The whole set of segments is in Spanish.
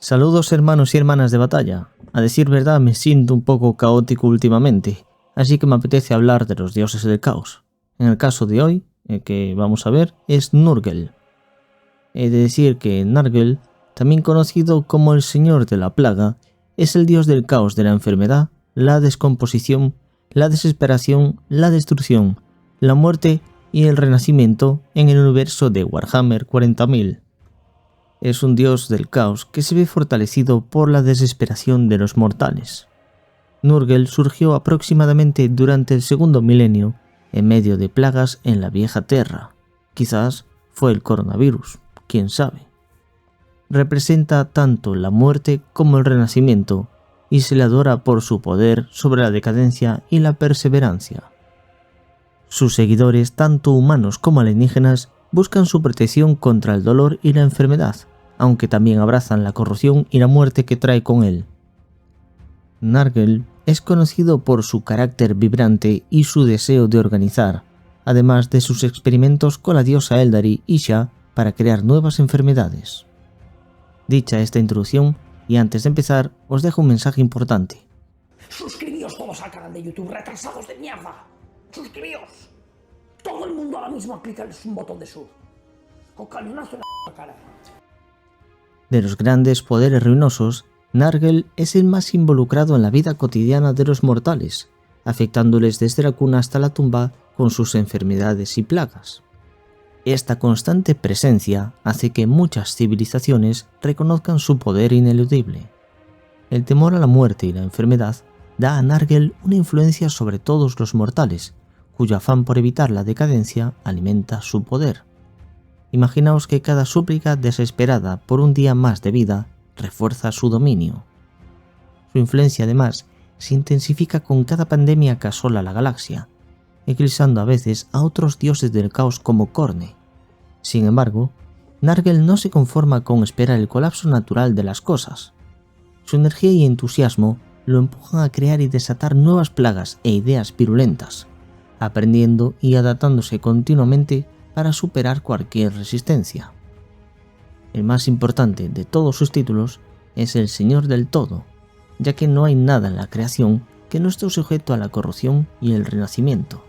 Saludos hermanos y hermanas de batalla. A decir verdad me siento un poco caótico últimamente, así que me apetece hablar de los dioses del caos. En el caso de hoy, el que vamos a ver es Nurgle. He de decir que Nurgle, también conocido como el Señor de la Plaga, es el dios del caos, de la enfermedad, la descomposición, la desesperación, la destrucción, la muerte y el renacimiento en el universo de Warhammer 40.000. Es un dios del caos que se ve fortalecido por la desesperación de los mortales. Nurgle surgió aproximadamente durante el segundo milenio, en medio de plagas en la vieja Tierra. Quizás fue el coronavirus, quién sabe. Representa tanto la muerte como el renacimiento, y se le adora por su poder sobre la decadencia y la perseverancia. Sus seguidores, tanto humanos como alienígenas, buscan su protección contra el dolor y la enfermedad, aunque también abrazan la corrupción y la muerte que trae con él. Nurgle es conocido por su carácter vibrante y su deseo de organizar, además de sus experimentos con la diosa Eldari Isha para crear nuevas enfermedades. Dicha esta introducción, y antes de empezar, os dejo un mensaje importante. Suscribíos todos al canal de YouTube, retrasados de mierda. Suscribíos. Todo el mundo ahora mismo aplicarles un botón de sub. O cañonazo en la cara. De los grandes poderes ruinosos, Nurgle es el más involucrado en la vida cotidiana de los mortales, afectándoles desde la cuna hasta la tumba con sus enfermedades y plagas. Esta constante presencia hace que muchas civilizaciones reconozcan su poder ineludible. El temor a la muerte y la enfermedad da a Nurgle una influencia sobre todos los mortales, cuyo afán por evitar la decadencia alimenta su poder. Imaginaos que cada súplica desesperada por un día más de vida refuerza su dominio. Su influencia además se intensifica con cada pandemia que asola la galaxia, eclipsando a veces a otros dioses del caos como Khorne. Sin embargo, Nurgle no se conforma con esperar el colapso natural de las cosas. Su energía y entusiasmo lo empujan a crear y desatar nuevas plagas e ideas virulentas, aprendiendo y adaptándose continuamente para superar cualquier resistencia. El más importante de todos sus títulos es el Señor del Todo, ya que no hay nada en la creación que no esté sujeto a la corrupción y el renacimiento.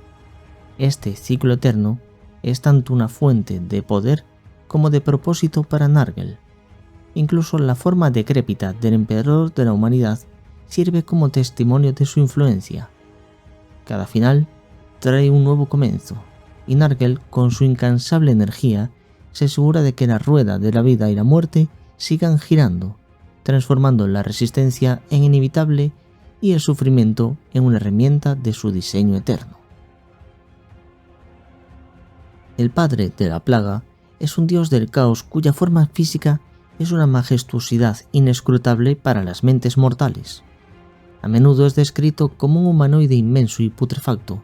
Este ciclo eterno es tanto una fuente de poder como de propósito para Nurgle. Incluso la forma decrépita del emperador de la humanidad sirve como testimonio de su influencia. Cada final trae un nuevo comienzo, y Nurgle, con su incansable energía, se asegura de que la rueda de la vida y la muerte sigan girando, transformando la resistencia en inevitable y el sufrimiento en una herramienta de su diseño eterno. El padre de la plaga es un dios del caos cuya forma física es una majestuosidad inescrutable para las mentes mortales. A menudo es descrito como un humanoide inmenso y putrefacto,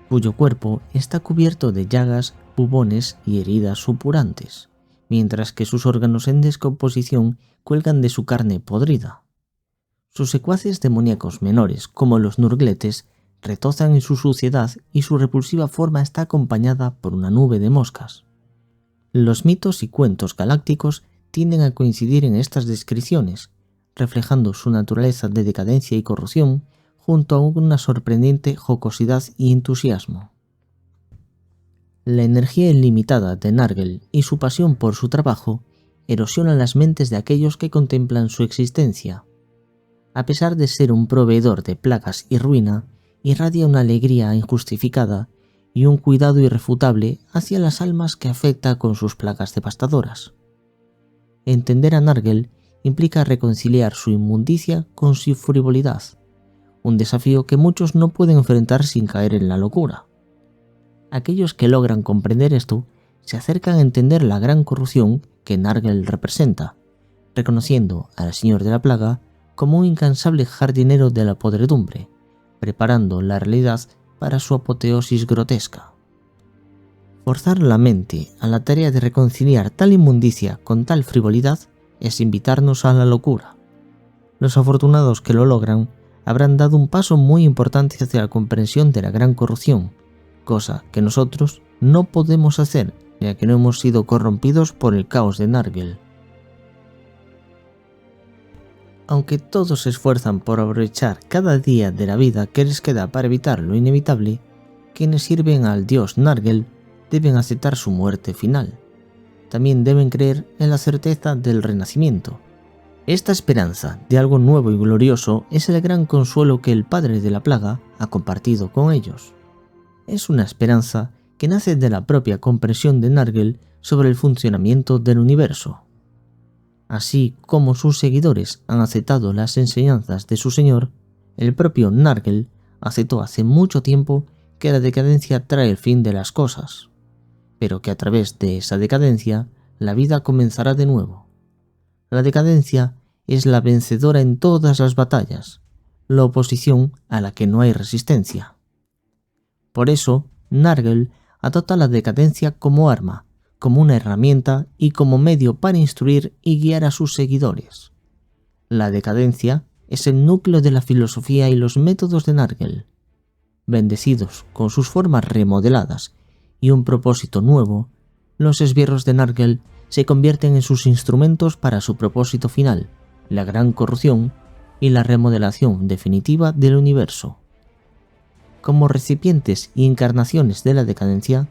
cuyo cuerpo está cubierto de llagas, bubones y heridas supurantes, mientras que sus órganos en descomposición cuelgan de su carne podrida. Sus secuaces demoníacos menores, como los Nurgletes, retozan en su suciedad y su repulsiva forma está acompañada por una nube de moscas. Los mitos y cuentos galácticos tienden a coincidir en estas descripciones, reflejando su naturaleza de decadencia y corrupción, junto a una sorprendente jocosidad y entusiasmo. La energía ilimitada de Nurgle y su pasión por su trabajo erosionan las mentes de aquellos que contemplan su existencia. A pesar de ser un proveedor de plagas y ruina, irradia una alegría injustificada y un cuidado irrefutable hacia las almas que afecta con sus plagas devastadoras. Entender a Nurgle implica reconciliar su inmundicia con su frivolidad, un desafío que muchos no pueden enfrentar sin caer en la locura. Aquellos que logran comprender esto se acercan a entender la gran corrupción que Nurgle representa, reconociendo al Señor de la Plaga como un incansable jardinero de la podredumbre, preparando la realidad para su apoteosis grotesca. Forzar la mente a la tarea de reconciliar tal inmundicia con tal frivolidad es invitarnos a la locura. Los afortunados que lo logran habrán dado un paso muy importante hacia la comprensión de la gran corrupción, cosa que nosotros no podemos hacer, ya que no hemos sido corrompidos por el caos de Nurgle. Aunque todos se esfuerzan por aprovechar cada día de la vida que les queda para evitar lo inevitable, quienes sirven al dios Nargel deben aceptar su muerte final. También deben creer en la certeza del renacimiento. Esta esperanza de algo nuevo y glorioso es el gran consuelo que el padre de la plaga ha compartido con ellos. Es una esperanza que nace de la propia comprensión de Nargel sobre el funcionamiento del universo. Así como sus seguidores han aceptado las enseñanzas de su señor, el propio Nargel aceptó hace mucho tiempo que la decadencia trae el fin de las cosas, pero que a través de esa decadencia la vida comenzará de nuevo. La decadencia es la vencedora en todas las batallas, la oposición a la que no hay resistencia. Por eso, Nargel adopta la decadencia como arma, como una herramienta y como medio para instruir y guiar a sus seguidores. La decadencia es el núcleo de la filosofía y los métodos de Nargel. Bendecidos con sus formas remodeladas y un propósito nuevo, los esbirros de Nargel se convierten en sus instrumentos para su propósito final, la gran corrupción y la remodelación definitiva del universo. Como recipientes y encarnaciones de la decadencia,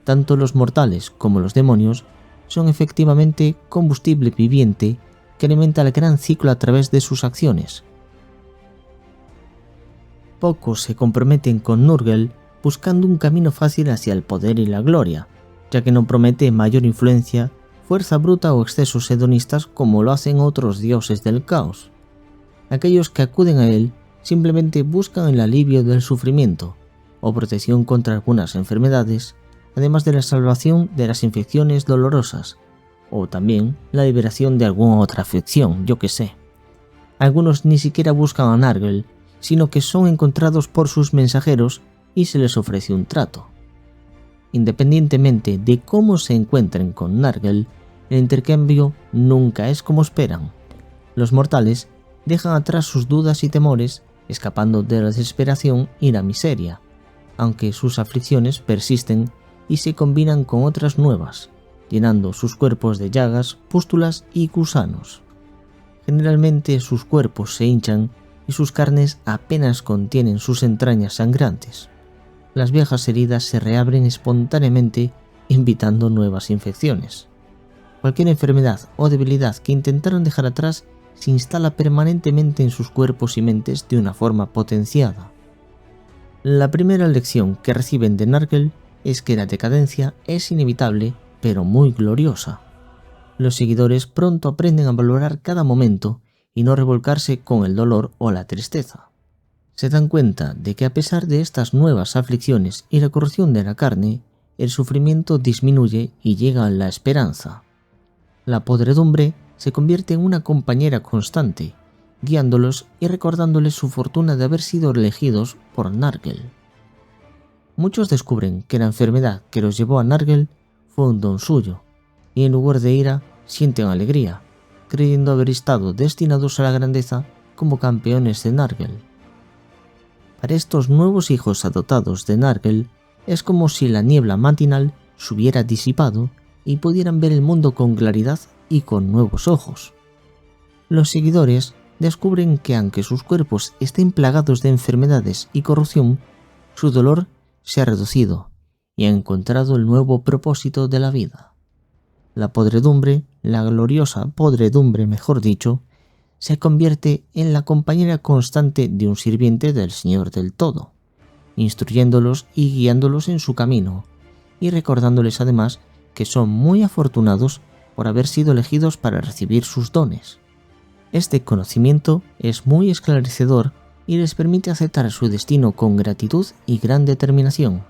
tanto los mortales como los demonios son efectivamente combustible viviente que alimenta el gran ciclo a través de sus acciones. Pocos se comprometen con Nurgle buscando un camino fácil hacia el poder y la gloria, ya que no promete mayor influencia, fuerza bruta o excesos hedonistas como lo hacen otros dioses del caos. Aquellos que acuden a él simplemente buscan el alivio del sufrimiento o protección contra algunas enfermedades, además de la salvación de las infecciones dolorosas, o también la liberación de alguna otra afección, yo que sé. Algunos ni siquiera buscan a Nargel, sino que son encontrados por sus mensajeros y se les ofrece un trato. Independientemente de cómo se encuentren con Nargel, el intercambio nunca es como esperan. Los mortales dejan atrás sus dudas y temores, escapando de la desesperación y la miseria, aunque sus aflicciones persisten y se combinan con otras nuevas, llenando sus cuerpos de llagas, pústulas y gusanos. Generalmente sus cuerpos se hinchan y sus carnes apenas contienen sus entrañas sangrantes. Las viejas heridas se reabren espontáneamente, invitando nuevas infecciones. Cualquier enfermedad o debilidad que intentaron dejar atrás se instala permanentemente en sus cuerpos y mentes de una forma potenciada. La primera lección que reciben de Nargel es que la decadencia es inevitable, pero muy gloriosa. Los seguidores pronto aprenden a valorar cada momento y no revolcarse con el dolor o la tristeza. Se dan cuenta de que a pesar de estas nuevas aflicciones y la corrupción de la carne, el sufrimiento disminuye y llega la esperanza. La podredumbre se convierte en una compañera constante, guiándolos y recordándoles su fortuna de haber sido elegidos por Nargel. Muchos descubren que la enfermedad que los llevó a Nargel fue un don suyo, y en lugar de ira sienten alegría, creyendo haber estado destinados a la grandeza como campeones de Nargel. Para estos nuevos hijos adoptados de Nargel es como si la niebla matinal se hubiera disipado y pudieran ver el mundo con claridad y con nuevos ojos. Los seguidores descubren que aunque sus cuerpos estén plagados de enfermedades y corrupción, su dolor se ha reducido y ha encontrado el nuevo propósito de la vida. La podredumbre, la gloriosa podredumbre mejor dicho, se convierte en la compañera constante de un sirviente del Señor del Todo, instruyéndolos y guiándolos en su camino, y recordándoles además que son muy afortunados por haber sido elegidos para recibir sus dones. Este conocimiento es muy esclarecedor y les permite aceptar su destino con gratitud y gran determinación.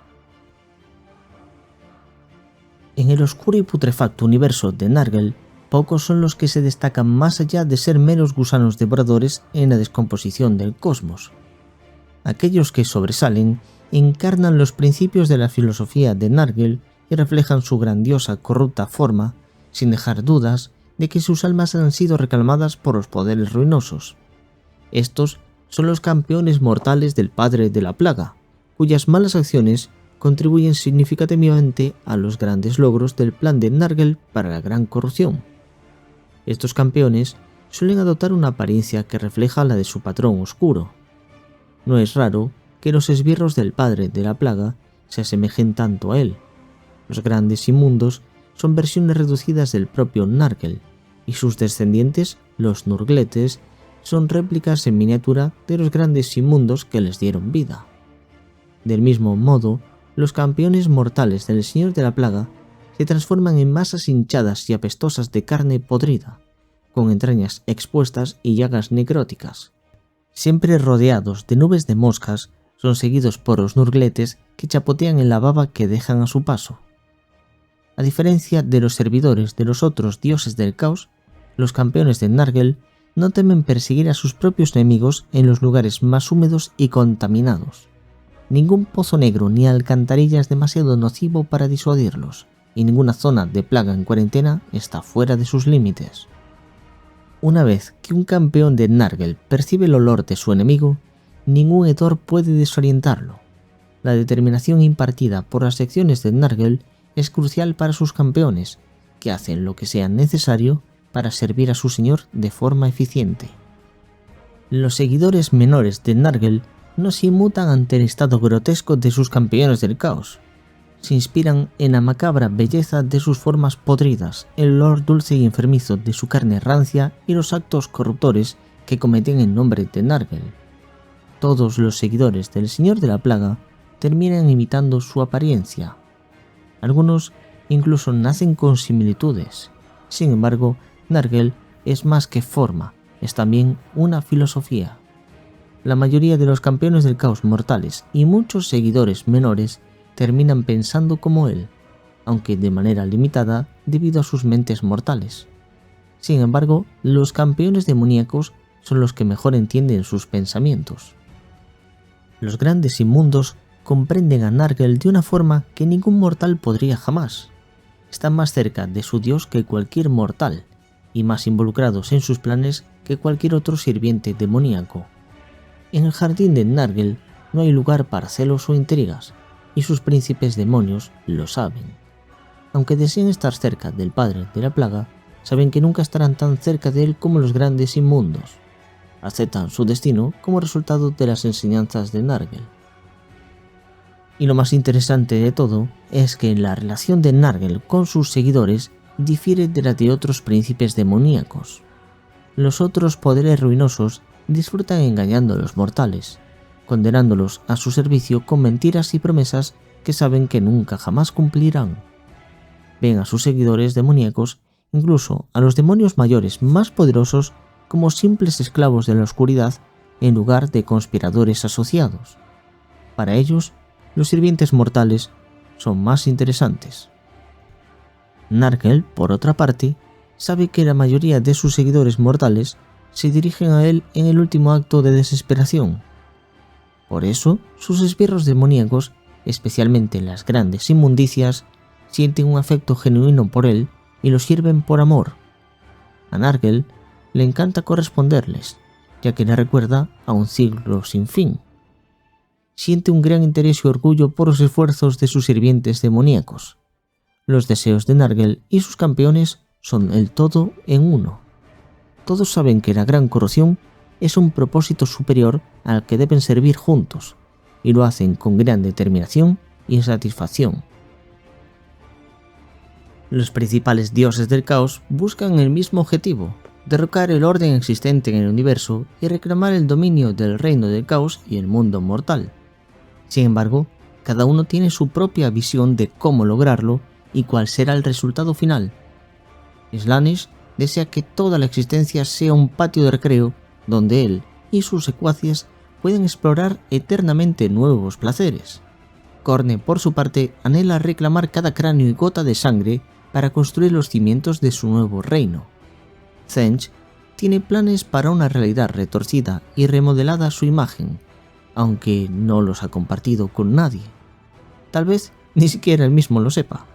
En el oscuro y putrefacto universo de Nargel, pocos son los que se destacan más allá de ser meros gusanos devoradores en la descomposición del cosmos. Aquellos que sobresalen encarnan los principios de la filosofía de Nargel y reflejan su grandiosa, corrupta forma, sin dejar dudas de que sus almas han sido reclamadas por los poderes ruinosos. Estos son los campeones mortales del padre de la plaga, cuyas malas acciones contribuyen significativamente a los grandes logros del plan de Nargel para la gran corrupción. Estos campeones suelen adoptar una apariencia que refleja la de su patrón oscuro. No es raro que los esbirros del padre de la plaga se asemejen tanto a él. Los grandes inmundos son versiones reducidas del propio Nurgle, y sus descendientes, los Nurgletes, son réplicas en miniatura de los grandes inmundos que les dieron vida. Del mismo modo, los campeones mortales del Señor de la Plaga se transforman en masas hinchadas y apestosas de carne podrida, con entrañas expuestas y llagas necróticas. Siempre rodeados de nubes de moscas, son seguidos por los Nurgletes que chapotean en la baba que dejan a su paso. A diferencia de los servidores de los otros dioses del caos, los campeones de Nurgle no temen perseguir a sus propios enemigos en los lugares más húmedos y contaminados. Ningún pozo negro ni alcantarilla es demasiado nocivo para disuadirlos, y ninguna zona de plaga en cuarentena está fuera de sus límites. Una vez que un campeón de Nurgle percibe el olor de su enemigo, ningún hedor puede desorientarlo. La determinación impartida por las secciones de Nurgle es crucial para sus campeones, que hacen lo que sea necesario para servir a su señor de forma eficiente. Los seguidores menores de Nurgle no se inmutan ante el estado grotesco de sus campeones del caos. Se inspiran en la macabra belleza de sus formas podridas, el olor dulce y enfermizo de su carne rancia y los actos corruptores que cometen en nombre de Nurgle. Todos los seguidores del Señor de la Plaga terminan imitando su apariencia. Algunos incluso nacen con similitudes. Sin embargo, Nurgle es más que forma, es también una filosofía. La mayoría de los campeones del caos mortales y muchos seguidores menores terminan pensando como él, aunque de manera limitada debido a sus mentes mortales. Sin embargo, los campeones demoníacos son los que mejor entienden sus pensamientos. Los grandes inmundos comprenden a Nurgle de una forma que ningún mortal podría jamás. Están más cerca de su dios que cualquier mortal, y más involucrados en sus planes que cualquier otro sirviente demoníaco. En el jardín de Nurgle no hay lugar para celos o intrigas, y sus príncipes demonios lo saben. Aunque deseen estar cerca del padre de la plaga, saben que nunca estarán tan cerca de él como los grandes inmundos. Aceptan su destino como resultado de las enseñanzas de Nurgle. Y lo más interesante de todo es que la relación de Nurgle con sus seguidores difiere de la de otros príncipes demoníacos. Los otros poderes ruinosos disfrutan engañando a los mortales, condenándolos a su servicio con mentiras y promesas que saben que nunca jamás cumplirán. Ven a sus seguidores demoníacos, incluso a los demonios mayores más poderosos, como simples esclavos de la oscuridad en lugar de conspiradores asociados. Para ellos, los sirvientes mortales son más interesantes. Nurgle, por otra parte, sabe que la mayoría de sus seguidores mortales se dirigen a él en el último acto de desesperación. Por eso, sus esbirros demoníacos, especialmente las grandes inmundicias, sienten un afecto genuino por él y lo sirven por amor. A Nurgle le encanta corresponderles, ya que le recuerda a un ciclo sin fin. Siente un gran interés y orgullo por los esfuerzos de sus sirvientes demoníacos. Los deseos de Nurgle y sus campeones son el todo en uno. Todos saben que la gran corrupción es un propósito superior al que deben servir juntos, y lo hacen con gran determinación y satisfacción. Los principales dioses del caos buscan el mismo objetivo: derrocar el orden existente en el universo y reclamar el dominio del reino del caos y el mundo mortal. Sin embargo, cada uno tiene su propia visión de cómo lograrlo y cuál será el resultado final. Slaanesh desea que toda la existencia sea un patio de recreo donde él y sus secuaces pueden explorar eternamente nuevos placeres. Khorne, por su parte, anhela reclamar cada cráneo y gota de sangre para construir los cimientos de su nuevo reino. Tzeentch tiene planes para una realidad retorcida y remodelada a su imagen, aunque no los ha compartido con nadie. Tal vez ni siquiera él mismo lo sepa.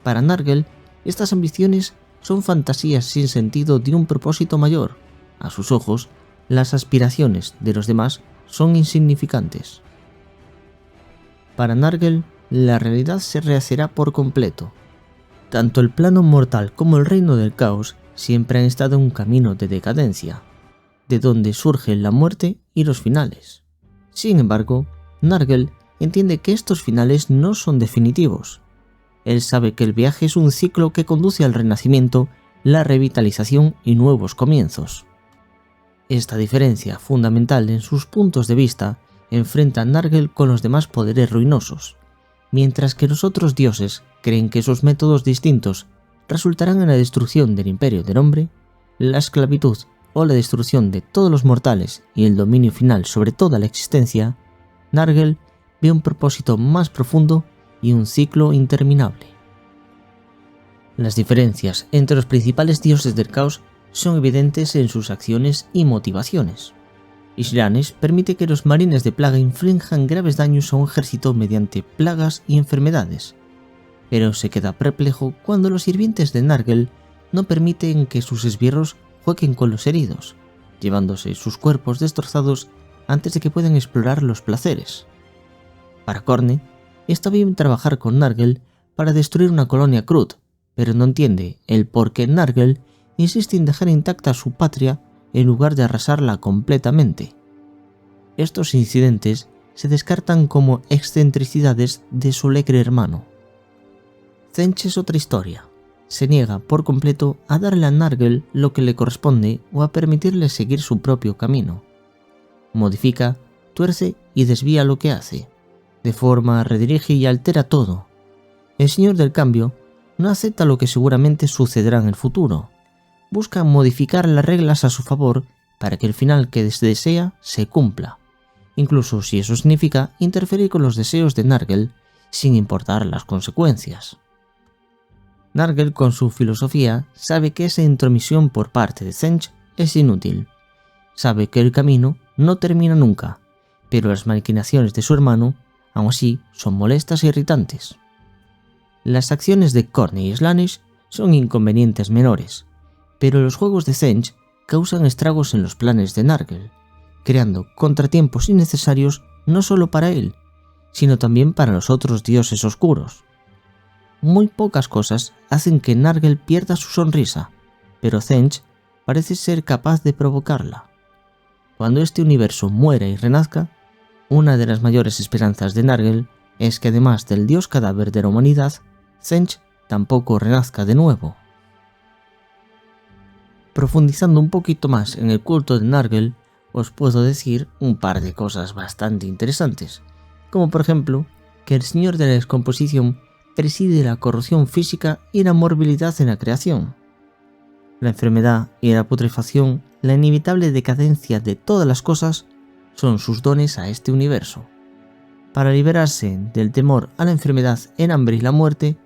Para Nurgle, estas ambiciones son fantasías sin sentido de un propósito mayor. A sus ojos, las aspiraciones de los demás son insignificantes. Para Nurgle, la realidad se rehacerá por completo. Tanto el plano mortal como el reino del caos siempre han estado en un camino de decadencia, de donde surge la muerte y los finales. Sin embargo, Nurgle entiende que estos finales no son definitivos. Él sabe que el viaje es un ciclo que conduce al renacimiento, la revitalización y nuevos comienzos. Esta diferencia fundamental en sus puntos de vista enfrenta a Nurgle con los demás poderes ruinosos, mientras que los otros dioses creen que esos métodos distintos resultarán en la destrucción del imperio del hombre, la esclavitud o la destrucción de todos los mortales y el dominio final sobre toda la existencia. Nurgle ve un propósito más profundo y un ciclo interminable. Las diferencias entre los principales dioses del caos son evidentes en sus acciones y motivaciones. Yslianes permite que los marines de plaga inflijan graves daños a un ejército mediante plagas y enfermedades, pero se queda perplejo cuando los sirvientes de Nurgle no permiten que sus esbirros jueguen con los heridos, llevándose sus cuerpos destrozados antes de que puedan explorar los placeres. Para Khorne, está bien trabajar con Nurgle para destruir una colonia Krut, pero no entiende el por qué Nurgle insiste en dejar intacta su patria en lugar de arrasarla completamente. Estos incidentes se descartan como excentricidades de su alegre hermano. Tzeentch es otra historia. Se niega por completo a darle a Nurgle lo que le corresponde o a permitirle seguir su propio camino. Modifica, tuerce y desvía lo que hace. Deforma, redirige y altera todo. El Señor del Cambio no acepta lo que seguramente sucederá en el futuro. Busca modificar las reglas a su favor para que el final que desea se cumpla, incluso si eso significa interferir con los deseos de Nurgle sin importar las consecuencias. Nurgle, con su filosofía, sabe que esa intromisión por parte de Tzeentch es inútil. Sabe que el camino no termina nunca, pero las maquinaciones de su hermano, aun así, son molestas e irritantes. Las acciones de Khorne y Slaanesh son inconvenientes menores, pero los juegos de Tzeentch causan estragos en los planes de Nurgle, creando contratiempos innecesarios no solo para él, sino también para los otros dioses oscuros. Muy pocas cosas hacen que Nurgle pierda su sonrisa, pero Tzeentch parece ser capaz de provocarla. Cuando este universo muera y renazca, una de las mayores esperanzas de Nurgle es que además del dios cadáver de la humanidad, Tzeentch tampoco renazca de nuevo. Profundizando un poquito más en el culto de Nurgle, os puedo decir un par de cosas bastante interesantes, como por ejemplo que el Señor de la Descomposición preside la corrupción física y la morbilidad en la creación. La enfermedad y la putrefacción, la inevitable decadencia de todas las cosas, son sus dones a este universo. Para liberarse del temor a la enfermedad, el hambre y la muerte,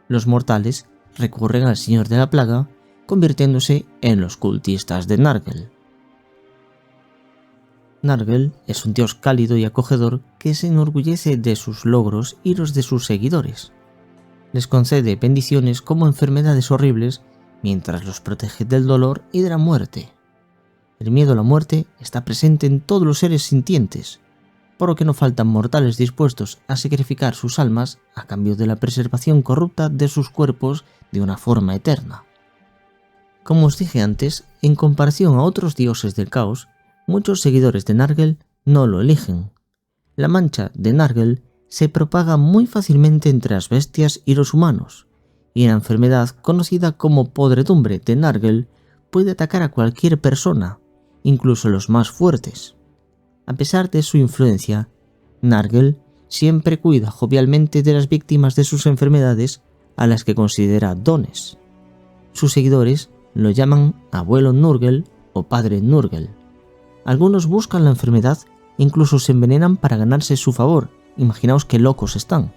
los mortales recurren al Señor de la Plaga, convirtiéndose en los cultistas de Nurgle. Nurgle es un dios cálido y acogedor que se enorgullece de sus logros y los de sus seguidores. Les concede bendiciones como enfermedades horribles mientras los protege del dolor y de la muerte. El miedo a la muerte está presente en todos los seres sintientes, por lo que no faltan mortales dispuestos a sacrificar sus almas a cambio de la preservación corrupta de sus cuerpos de una forma eterna. Como os dije antes, en comparación a otros dioses del caos, muchos seguidores de Nurgle no lo eligen. La mancha de Nurgle se propaga muy fácilmente entre las bestias y los humanos, y la enfermedad conocida como podredumbre de Nurgle puede atacar a cualquier persona, incluso los más fuertes. A pesar de su influencia, Nurgle siempre cuida jovialmente de las víctimas de sus enfermedades a las que considera dones. Sus seguidores lo llaman abuelo Nurgle o padre Nurgle. Algunos buscan la enfermedad e incluso se envenenan para ganarse su favor. Imaginaos qué locos están.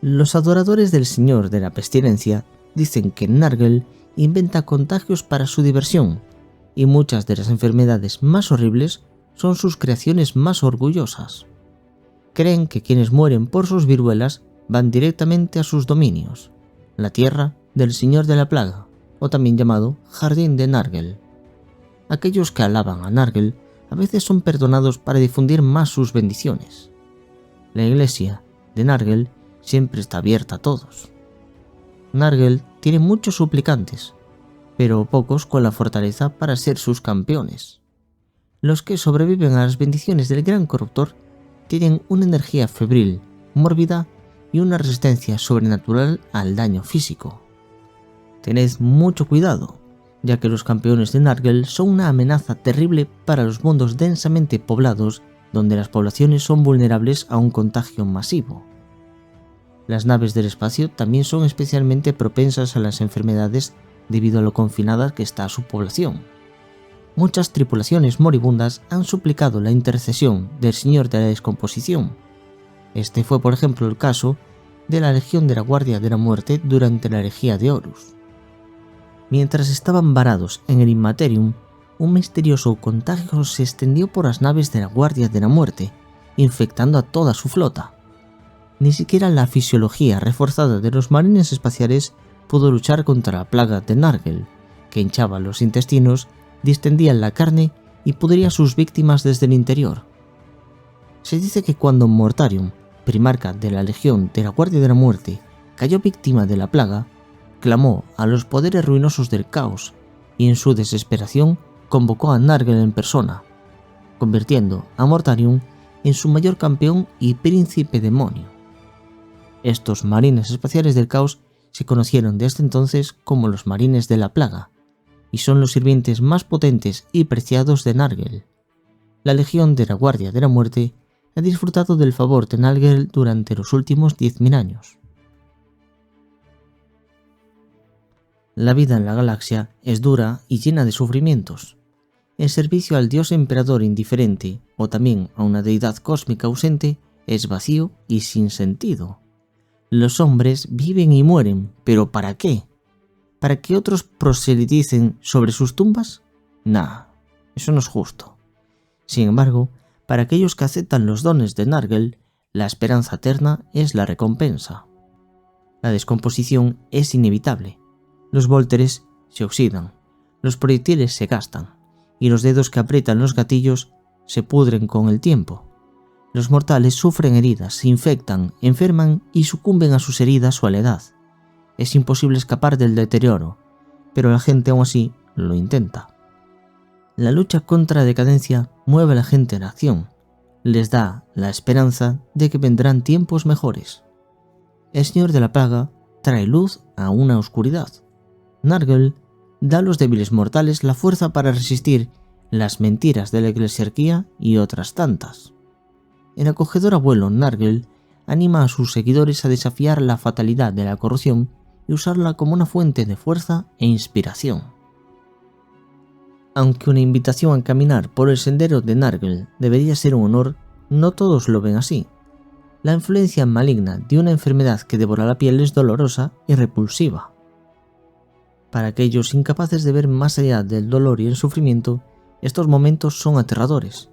Los adoradores del Señor de la Pestilencia dicen que Nurgle inventa contagios para su diversión, y muchas de las enfermedades más horribles son sus creaciones más orgullosas. Creen que quienes mueren por sus viruelas van directamente a sus dominios, la tierra del Señor de la Plaga, o también llamado Jardín de Nurgle. Aquellos que alaban a Nurgle a veces son perdonados para difundir más sus bendiciones. La iglesia de Nurgle siempre está abierta a todos. Nurgle tiene muchos suplicantes, pero pocos con la fortaleza para ser sus campeones. Los que sobreviven a las bendiciones del gran corruptor tienen una energía febril, mórbida y una resistencia sobrenatural al daño físico. Tened mucho cuidado, ya que los campeones de Nurgle son una amenaza terrible para los mundos densamente poblados donde las poblaciones son vulnerables a un contagio masivo. Las naves del espacio también son especialmente propensas a las enfermedades debido a lo confinada que está su población. Muchas tripulaciones moribundas han suplicado la intercesión del Señor de la Descomposición. Este fue, por ejemplo, el caso de la Legión de la Guardia de la Muerte durante la herejía de Horus. Mientras estaban varados en el Immaterium, un misterioso contagio se extendió por las naves de la Guardia de la Muerte, infectando a toda su flota. Ni siquiera la fisiología reforzada de los marines espaciales pudo luchar contra la plaga de Nurgle, que hinchaba los intestinos, distendía la carne y pudría a sus víctimas desde el interior. Se dice que cuando Mortarion, primarca de la Legión de la Guardia de la Muerte, cayó víctima de la plaga, clamó a los poderes ruinosos del caos y en su desesperación convocó a Nurgle en persona, convirtiendo a Mortarion en su mayor campeón y príncipe demonio. Estos marines espaciales del caos se conocieron desde entonces como los marines de la plaga, y son los sirvientes más potentes y preciados de Nurgle. La Legión de la Guardia de la Muerte ha disfrutado del favor de Nurgle durante los últimos 10.000 años. La vida en la galaxia es dura y llena de sufrimientos. El servicio al dios emperador indiferente, o también a una deidad cósmica ausente, es vacío y sin sentido. Los hombres viven y mueren, ¿pero para qué? ¿Para que otros proseliticen sobre sus tumbas? Nah, eso no es justo. Sin embargo, para aquellos que aceptan los dones de Nurgle, la esperanza eterna es la recompensa. La descomposición es inevitable. Los vólteres se oxidan, los proyectiles se gastan, y los dedos que aprietan los gatillos se pudren con el tiempo. Los mortales sufren heridas, se infectan, enferman y sucumben a sus heridas o a la edad. Es imposible escapar del deterioro, pero la gente aún así lo intenta. La lucha contra la decadencia mueve a la gente en acción, les da la esperanza de que vendrán tiempos mejores. El Señor de la Plaga trae luz a una oscuridad. Nurgle da a los débiles mortales la fuerza para resistir las mentiras de la eclesiarquía y otras tantas. El acogedor abuelo Nurgle anima a sus seguidores a desafiar la fatalidad de la corrupción y usarla como una fuente de fuerza e inspiración. Aunque una invitación a caminar por el sendero de Nurgle debería ser un honor, no todos lo ven así. La influencia maligna de una enfermedad que devora la piel es dolorosa y repulsiva. Para aquellos incapaces de ver más allá del dolor y el sufrimiento, estos momentos son aterradores.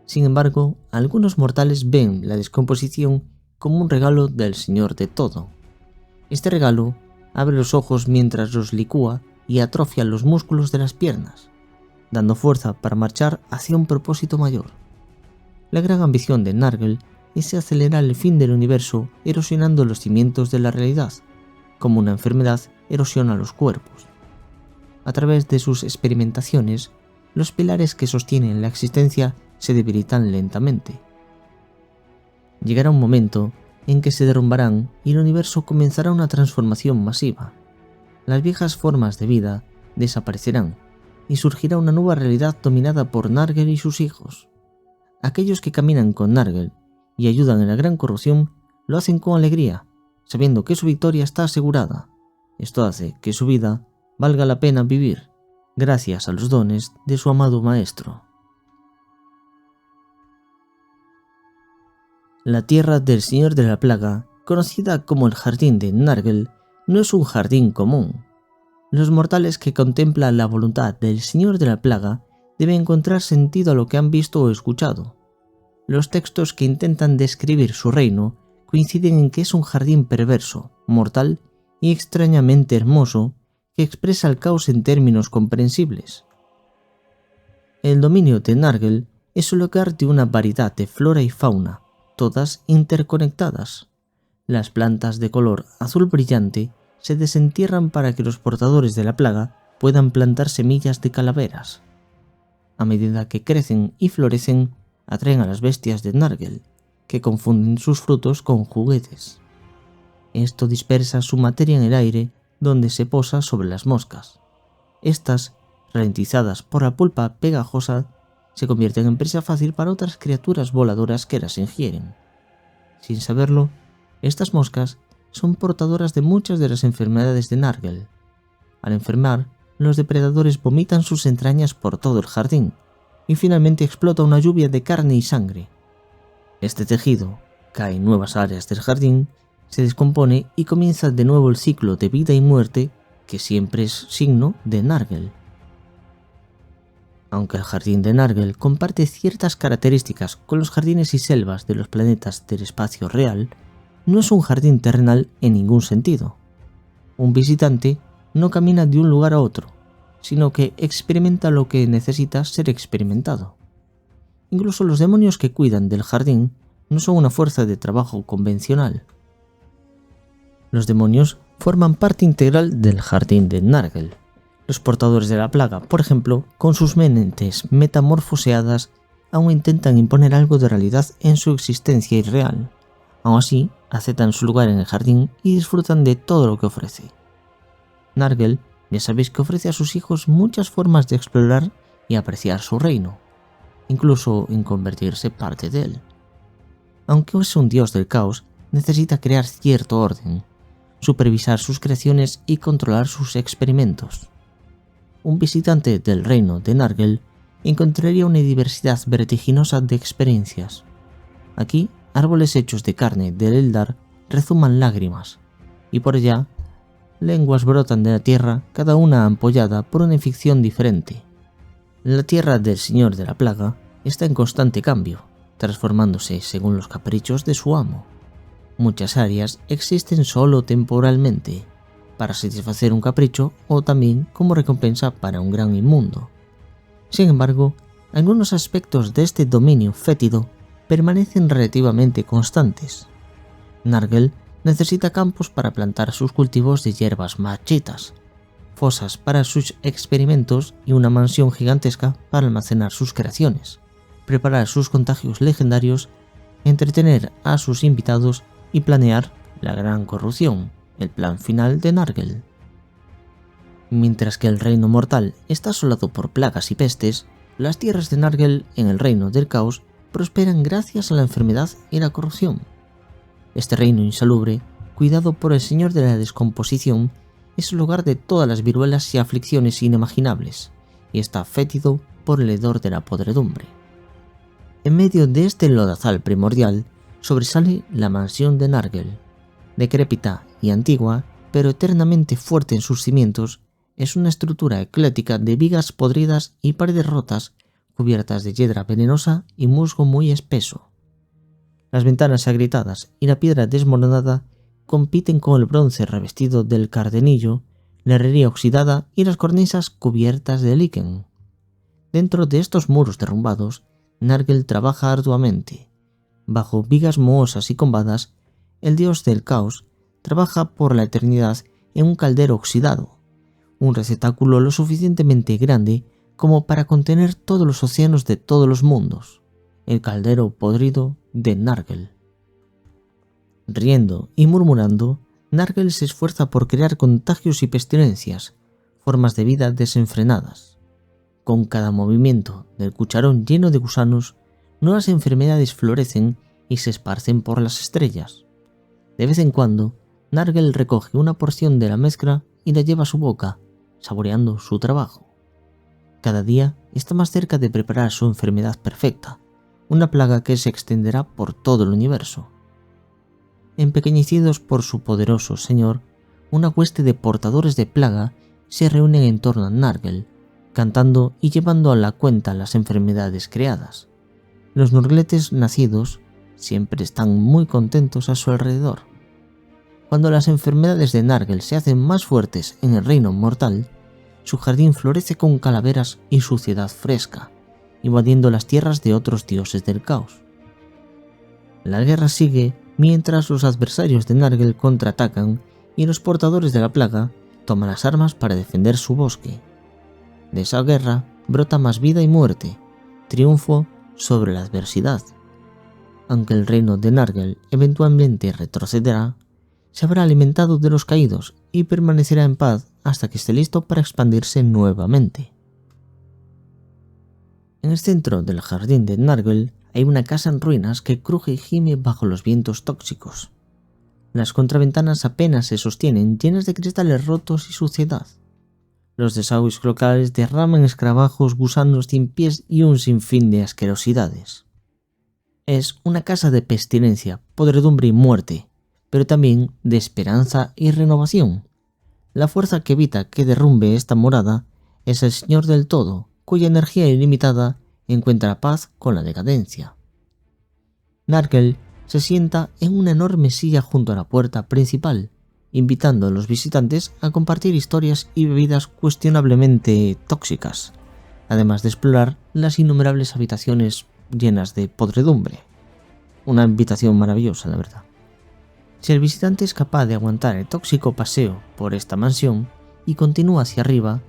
Sin embargo, algunos mortales ven la descomposición como un regalo del Señor de todo. Este regalo abre los ojos mientras los licúa y atrofia los músculos de las piernas, dando fuerza para marchar hacia un propósito mayor. La gran ambición de Nurgle es acelerar el fin del universo erosionando los cimientos de la realidad, como una enfermedad erosiona los cuerpos. A través de sus experimentaciones, los pilares que sostienen la existencia se debilitan lentamente. Llegará un momento en que se derrumbarán y el universo comenzará una transformación masiva. Las viejas formas de vida desaparecerán y surgirá una nueva realidad dominada por Nurgle y sus hijos. Aquellos que caminan con Nurgle y ayudan en la gran corrupción lo hacen con alegría, sabiendo que su victoria está asegurada. Esto hace que su vida valga la pena vivir, gracias a los dones de su amado maestro. La tierra del Señor de la Plaga, conocida como el Jardín de Nurgle, no es un jardín común. Los mortales que contemplan la voluntad del Señor de la Plaga deben encontrar sentido a lo que han visto o escuchado. Los textos que intentan describir su reino coinciden en que es un jardín perverso, mortal y extrañamente hermoso que expresa el caos en términos comprensibles. El dominio de Nurgle es el hogar de una variedad de flora y fauna, todas interconectadas. Las plantas de color azul brillante se desentierran para que los portadores de la plaga puedan plantar semillas de calaveras. A medida que crecen y florecen, atraen a las bestias de Nurgle, que confunden sus frutos con juguetes. Esto dispersa su materia en el aire, donde se posa sobre las moscas. Estas, ralentizadas por la pulpa pegajosa, se convierten en presa fácil para otras criaturas voladoras que las ingieren. Sin saberlo, estas moscas son portadoras de muchas de las enfermedades de Nurgle. Al enfermar, los depredadores vomitan sus entrañas por todo el jardín, y finalmente explota una lluvia de carne y sangre. Este tejido cae en nuevas áreas del jardín, se descompone y comienza de nuevo el ciclo de vida y muerte que siempre es signo de Nurgle. Aunque el jardín de Nurgle comparte ciertas características con los jardines y selvas de los planetas del espacio real, no es un jardín terrenal en ningún sentido. Un visitante no camina de un lugar a otro, sino que experimenta lo que necesita ser experimentado. Incluso los demonios que cuidan del jardín no son una fuerza de trabajo convencional. Los demonios forman parte integral del jardín de Nurgle. Los portadores de la plaga, por ejemplo, con sus mentes metamorfoseadas, aún intentan imponer algo de realidad en su existencia irreal. Aún así, aceptan su lugar en el jardín y disfrutan de todo lo que ofrece. Nurgle, ya sabéis que ofrece a sus hijos muchas formas de explorar y apreciar su reino, incluso en convertirse parte de él. Aunque es un dios del caos, necesita crear cierto orden, supervisar sus creaciones y controlar sus experimentos. Un visitante del reino de Nurgle encontraría una diversidad vertiginosa de experiencias. Aquí, árboles hechos de carne del Eldar rezuman lágrimas, y por allá, lenguas brotan de la tierra, cada una ampollada por una ficción diferente. La tierra del Señor de la Plaga está en constante cambio, transformándose según los caprichos de su amo. Muchas áreas existen solo temporalmente, para satisfacer un capricho o también como recompensa para un gran inmundo. Sin embargo, algunos aspectos de este dominio fétido permanecen relativamente constantes. Nurgle necesita campos para plantar sus cultivos de hierbas marchitas, fosas para sus experimentos y una mansión gigantesca para almacenar sus creaciones, preparar sus contagios legendarios, entretener a sus invitados y planear la gran corrupción, el plan final de Nurgle. Mientras que el reino mortal está asolado por plagas y pestes, las tierras de Nurgle en el reino del caos prosperan gracias a la enfermedad y la corrupción. Este reino insalubre, cuidado por el señor de la descomposición, es el hogar de todas las viruelas y aflicciones inimaginables, y está fétido por el hedor de la podredumbre. En medio de este lodazal primordial, sobresale la mansión de Nurgle. Decrépita y antigua, pero eternamente fuerte en sus cimientos, es una estructura ecléctica de vigas podridas y paredes rotas, cubiertas de hiedra venenosa y musgo muy espeso. Las ventanas agrietadas y la piedra desmoronada compiten con el bronce revestido del cardenillo, la herrería oxidada y las cornisas cubiertas de líquen. Dentro de estos muros derrumbados, Nurgle trabaja arduamente. Bajo vigas mohosas y combadas, el dios del caos trabaja por la eternidad en un caldero oxidado, un receptáculo lo suficientemente grande como para contener todos los océanos de todos los mundos, el caldero podrido de Nurgle. Riendo y murmurando, Nurgle se esfuerza por crear contagios y pestilencias, formas de vida desenfrenadas. Con cada movimiento del cucharón lleno de gusanos, nuevas enfermedades florecen y se esparcen por las estrellas. De vez en cuando, Nurgle recoge una porción de la mezcla y la lleva a su boca, saboreando su trabajo. Cada día está más cerca de preparar su enfermedad perfecta, una plaga que se extenderá por todo el universo. Empequeñecidos por su poderoso señor, una hueste de portadores de plaga se reúnen en torno a Nurgle, cantando y llevando a la cuenta las enfermedades creadas. Los nurgletes nacidos siempre están muy contentos a su alrededor. Cuando las enfermedades de Nurgle se hacen más fuertes en el reino mortal, su jardín florece con calaveras y suciedad fresca, invadiendo las tierras de otros dioses del caos. La guerra sigue mientras los adversarios de Nurgle contraatacan y los portadores de la plaga toman las armas para defender su bosque. De esa guerra brota más vida y muerte, triunfo sobre la adversidad. Aunque el reino de Nurgle eventualmente retrocederá, se habrá alimentado de los caídos y permanecerá en paz hasta que esté listo para expandirse nuevamente. En el centro del jardín de Nurgle hay una casa en ruinas que cruje y gime bajo los vientos tóxicos. Las contraventanas apenas se sostienen, llenas de cristales rotos y suciedad. Los desagües locales derraman escarabajos, gusanos sin pies y un sinfín de asquerosidades. Es una casa de pestilencia, podredumbre y muerte, pero también de esperanza y renovación. La fuerza que evita que derrumbe esta morada es el Señor del Todo, cuya energía ilimitada encuentra paz con la decadencia. Nurgle se sienta en una enorme silla junto a la puerta principal, invitando a los visitantes a compartir historias y bebidas cuestionablemente tóxicas, además de explorar las innumerables habitaciones llenas de podredumbre. Una invitación maravillosa, la verdad. Si el visitante es capaz de aguantar el tóxico paseo por esta mansión y continúa hacia arriba,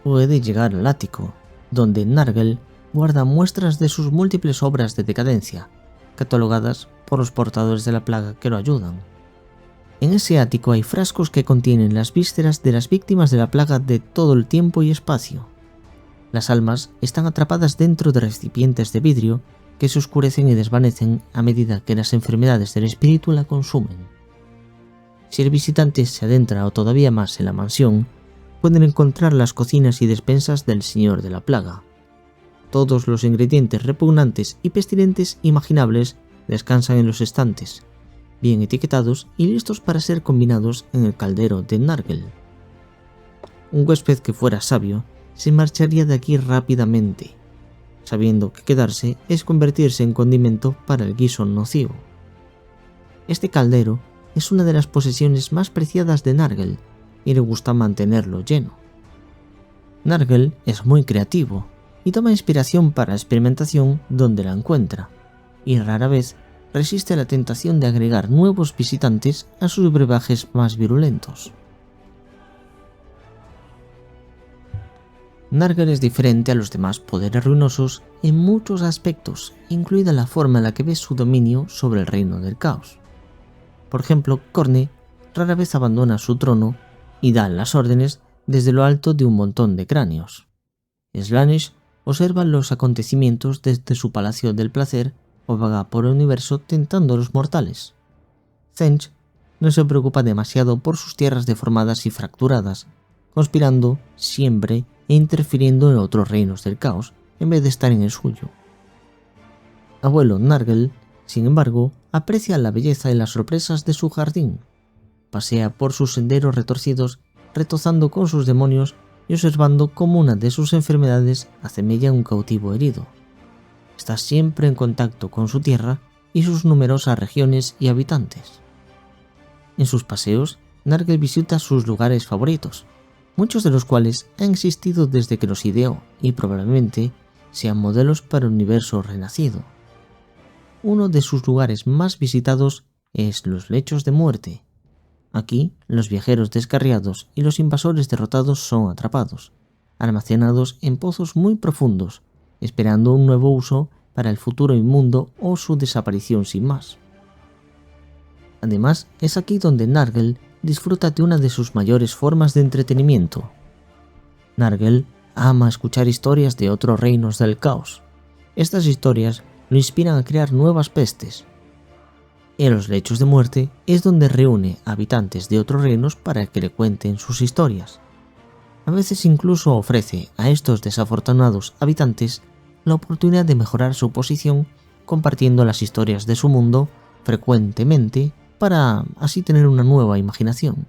puede llegar al ático, donde Nurgle guarda muestras de sus múltiples obras de decadencia, catalogadas por los portadores de la plaga que lo ayudan. En ese ático hay frascos que contienen las vísceras de las víctimas de la plaga de todo el tiempo y espacio. Las almas están atrapadas dentro de recipientes de vidrio que se oscurecen y desvanecen a medida que las enfermedades del espíritu la consumen. Si el visitante se adentra o todavía más en la mansión, pueden encontrar las cocinas y despensas del Señor de la Plaga. Todos los ingredientes repugnantes y pestilentes imaginables descansan en los estantes, bien etiquetados y listos para ser combinados en el caldero de Nurgle. Un huésped que fuera sabio se marcharía de aquí rápidamente, sabiendo que quedarse es convertirse en condimento para el guiso nocivo. Este caldero es una de las posesiones más preciadas de Nurgle y le gusta mantenerlo lleno. Nurgle es muy creativo y toma inspiración para la experimentación donde la encuentra, y rara vez resiste a la tentación de agregar nuevos visitantes a sus brebajes más virulentos. Nurgle es diferente a los demás poderes ruinosos en muchos aspectos, incluida la forma en la que ve su dominio sobre el reino del caos. Por ejemplo, Khorne rara vez abandona su trono y da las órdenes desde lo alto de un montón de cráneos. Slaanesh observa los acontecimientos desde su palacio del placer o vaga por el universo tentando a los mortales. Thench no se preocupa demasiado por sus tierras deformadas y fracturadas, conspirando siempre e interfiriendo en otros reinos del caos en vez de estar en el suyo. Abuelo Nurgle, sin embargo, aprecia la belleza y las sorpresas de su jardín. Pasea por sus senderos retorcidos, retozando con sus demonios y observando cómo una de sus enfermedades asemella a un cautivo herido. Está siempre en contacto con su tierra y sus numerosas regiones y habitantes. En sus paseos, Nurgle visita sus lugares favoritos, muchos de los cuales han existido desde que los ideó y probablemente sean modelos para el universo renacido. Uno de sus lugares más visitados es los lechos de muerte. Aquí, los viajeros descarriados y los invasores derrotados son atrapados, almacenados en pozos muy profundos, esperando un nuevo uso para el futuro inmundo o su desaparición sin más. Además, es aquí donde Nurgle disfruta de una de sus mayores formas de entretenimiento. Nurgle ama escuchar historias de otros reinos del caos. Estas historias lo inspiran a crear nuevas pestes. En los lechos de muerte es donde reúne habitantes de otros reinos para que le cuenten sus historias. A veces incluso ofrece a estos desafortunados habitantes la oportunidad de mejorar su posición compartiendo las historias de su mundo frecuentemente para así tener una nueva imaginación.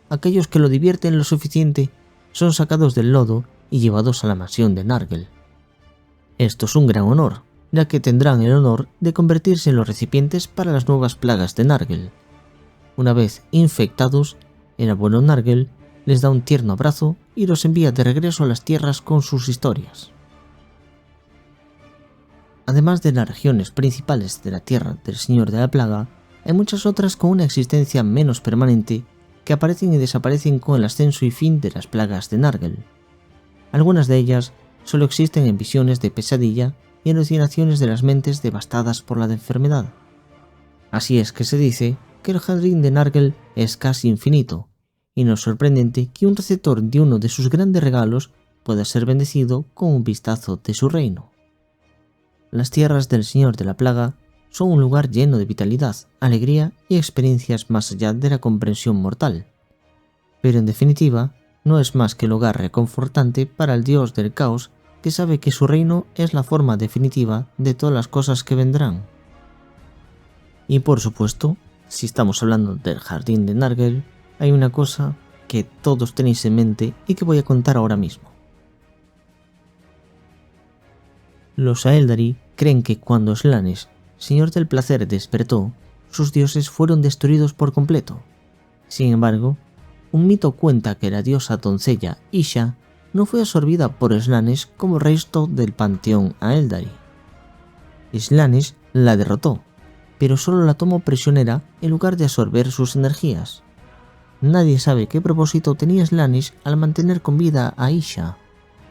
Aquellos que lo divierten lo suficiente son sacados del lodo y llevados a la mansión de Nurgle. Esto es un gran honor, ya que tendrán el honor de convertirse en los recipientes para las nuevas plagas de Nurgle. Una vez infectados, el abuelo Nurgle les da un tierno abrazo y los envía de regreso a las tierras con sus historias. Además de las regiones principales de la tierra del Señor de la Plaga, hay muchas otras con una existencia menos permanente que aparecen y desaparecen con el ascenso y fin de las plagas de Nurgle. Algunas de ellas solo existen en visiones de pesadilla y alucinaciones de las mentes devastadas por la enfermedad. Así es que se dice que el jardín de Nargel es casi infinito, y no es sorprendente que un receptor de uno de sus grandes regalos pueda ser bendecido con un vistazo de su reino. Las tierras del Señor de la Plaga son un lugar lleno de vitalidad, alegría y experiencias más allá de la comprensión mortal. Pero en definitiva, no es más que el hogar reconfortante para el dios del caos que sabe que su reino es la forma definitiva de todas las cosas que vendrán. Y por supuesto, si estamos hablando del jardín de Nargel, hay una cosa que todos tenéis en mente y que voy a contar ahora mismo. Los Aeldari creen que cuando Slanesh, señor del placer, despertó, sus dioses fueron destruidos por completo. Sin embargo, un mito cuenta que la diosa doncella Isha no fue absorbida por Slanesh como resto del panteón Aeldari. Slanesh la derrotó, pero solo la tomó prisionera en lugar de absorber sus energías. Nadie sabe qué propósito tenía Slanesh al mantener con vida a Isha,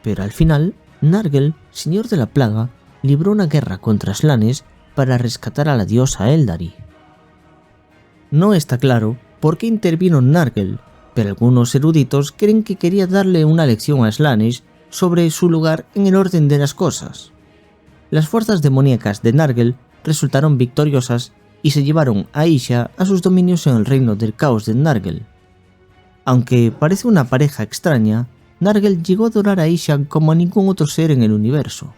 pero al final, Nargel, señor de la plaga, libró una guerra contra Slanesh para rescatar a la diosa Aeldari. No está claro por qué intervino Nargel, pero algunos eruditos creen que quería darle una lección a Slanesh sobre su lugar en el orden de las cosas. Las fuerzas demoníacas de Nargel resultaron victoriosas y se llevaron a Isha a sus dominios en el reino del caos de Nargel. Aunque parece una pareja extraña, Nargel llegó a adorar a Isha como a ningún otro ser en el universo.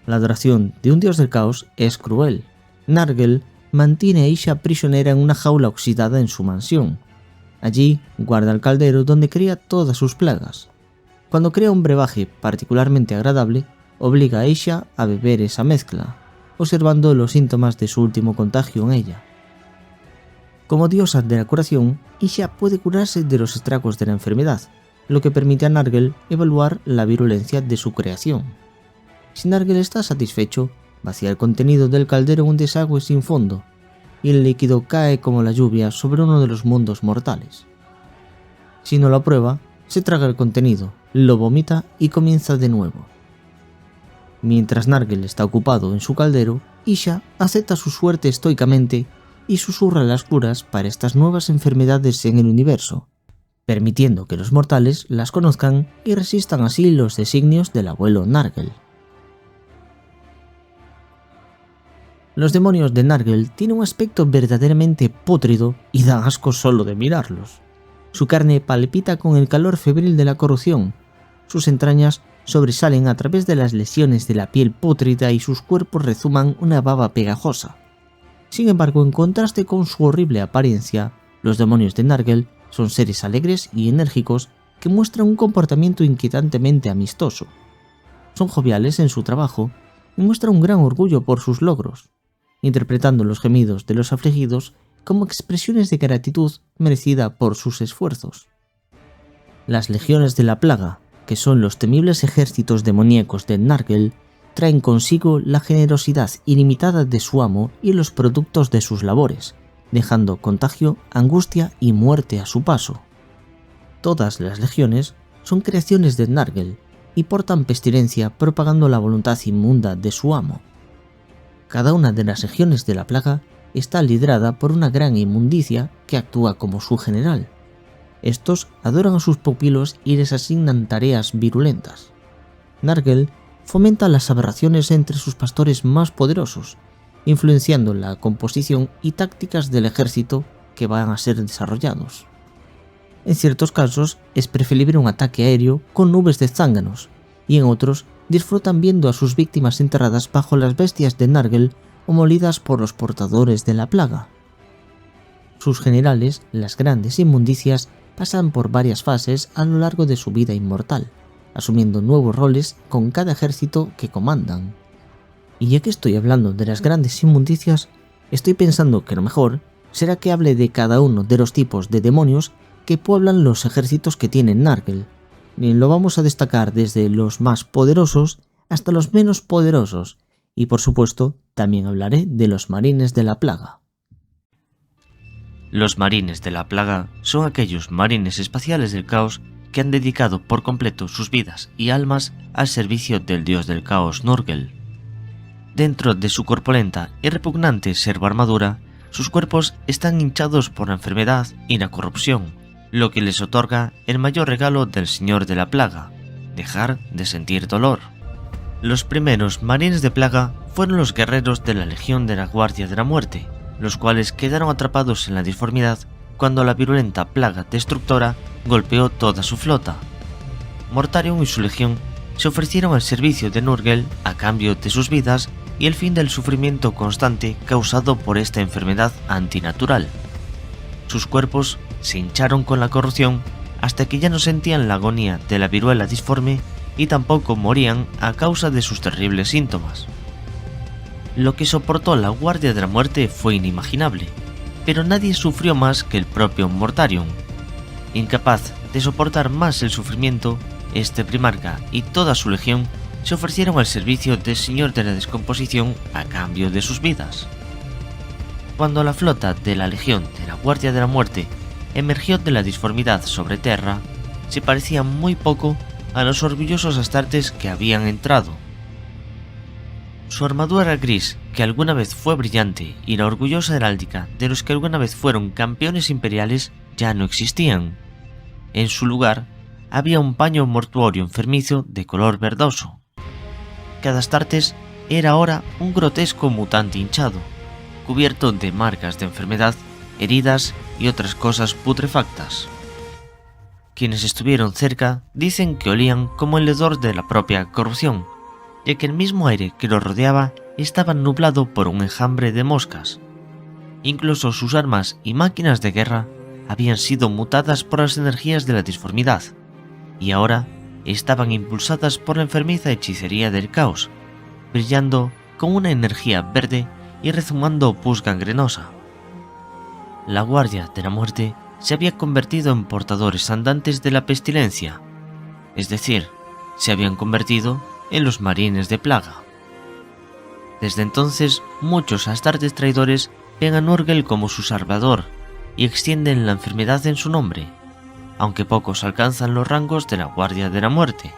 La adoración de un dios del caos es cruel. Nargel mantiene a Isha prisionera en una jaula oxidada en su mansión. Allí guarda el caldero donde cría todas sus plagas. Cuando crea un brebaje particularmente agradable, obliga a Isha a beber esa mezcla, observando los síntomas de su último contagio en ella. Como diosa de la curación, Isha puede curarse de los estragos de la enfermedad, lo que permite a Nargel evaluar la virulencia de su creación. Si Nargel está satisfecho, vacía el contenido del caldero en un desagüe sin fondo, y el líquido cae como la lluvia sobre uno de los mundos mortales. Si no lo aprueba, se traga el contenido, lo vomita y comienza de nuevo. Mientras Nargel está ocupado en su caldero, Isha acepta su suerte estoicamente y susurra las curas para estas nuevas enfermedades en el universo, permitiendo que los mortales las conozcan y resistan así los designios del abuelo Nargel. Los demonios de Nargel tienen un aspecto verdaderamente pútrido y da asco solo de mirarlos. Su carne palpita con el calor febril de la corrupción, sus entrañas sobresalen a través de las lesiones de la piel pútrida y sus cuerpos rezuman una baba pegajosa. Sin embargo, en contraste con su horrible apariencia, los demonios de Nargel son seres alegres y enérgicos que muestran un comportamiento inquietantemente amistoso. Son joviales en su trabajo y muestran un gran orgullo por sus logros, interpretando los gemidos de los afligidos como expresiones de gratitud merecida por sus esfuerzos. Las legiones de la plaga, que son los temibles ejércitos demoníacos de Nargel, traen consigo la generosidad ilimitada de su amo y los productos de sus labores, dejando contagio, angustia y muerte a su paso. Todas las legiones son creaciones de Nargel y portan pestilencia propagando la voluntad inmunda de su amo. Cada una de las legiones de la plaga está liderada por una gran inmundicia que actúa como su general. Estos adoran a sus pupilos y les asignan tareas virulentas. Nargel fomenta las aberraciones entre sus pastores más poderosos, influenciando la composición y tácticas del ejército que van a ser desarrollados. En ciertos casos es preferible un ataque aéreo con nubes de zánganos, y en otros disfrutan viendo a sus víctimas enterradas bajo las bestias de Nargel o molidas por los portadores de la plaga. Sus generales, las grandes inmundicias, pasan por varias fases a lo largo de su vida inmortal, asumiendo nuevos roles con cada ejército que comandan. Y ya que estoy hablando de las grandes inmundicias, estoy pensando que lo mejor será que hable de cada uno de los tipos de demonios que pueblan los ejércitos que tiene Nargel. Y lo vamos a destacar desde los más poderosos hasta los menos poderosos, y por supuesto también hablaré de los marines de la plaga. Los marines de la plaga son aquellos marines espaciales del caos que han dedicado por completo sus vidas y almas al servicio del dios del caos Nurgle. Dentro de su corpulenta y repugnante servo-armadura, sus cuerpos están hinchados por la enfermedad y la corrupción, lo que les otorga el mayor regalo del Señor de la Plaga: dejar de sentir dolor. Los primeros marines de plaga fueron los guerreros de la Legión de la Guardia de la Muerte, los cuales quedaron atrapados en la disformidad cuando la virulenta plaga destructora golpeó toda su flota. Mortarion y su legión se ofrecieron al servicio de Nurgle a cambio de sus vidas y el fin del sufrimiento constante causado por esta enfermedad antinatural. Sus cuerpos se hincharon con la corrupción hasta que ya no sentían la agonía de la viruela disforme y tampoco morían a causa de sus terribles síntomas. Lo que soportó la Guardia de la Muerte fue inimaginable, pero nadie sufrió más que el propio Mortarion. Incapaz de soportar más el sufrimiento, este primarca y toda su legión se ofrecieron al servicio del Señor de la Descomposición a cambio de sus vidas. Cuando la flota de la Legión de la Guardia de la Muerte emergió de la disformidad sobre Terra, se parecía muy poco a los orgullosos astartes que habían entrado. Su armadura gris, que alguna vez fue brillante, y la orgullosa heráldica de los que alguna vez fueron campeones imperiales ya no existían. En su lugar, había un paño mortuorio enfermizo de color verdoso. Cada astartes era ahora un grotesco mutante hinchado, cubierto de marcas de enfermedad, heridas y otras cosas putrefactas. Quienes estuvieron cerca dicen que olían como el hedor de la propia corrupción, ya que el mismo aire que los rodeaba estaba nublado por un enjambre de moscas. Incluso sus armas y máquinas de guerra habían sido mutadas por las energías de la disformidad, y ahora estaban impulsadas por la enfermiza hechicería del caos, brillando con una energía verde y rezumando pus gangrenosa. La Guardia de la Muerte se había convertido en portadores andantes de la pestilencia, es decir, se habían convertido en los marines de plaga. Desde entonces, muchos astartes traidores ven a Nurgle como su salvador y extienden la enfermedad en su nombre, aunque pocos alcanzan los rangos de la Guardia de la Muerte.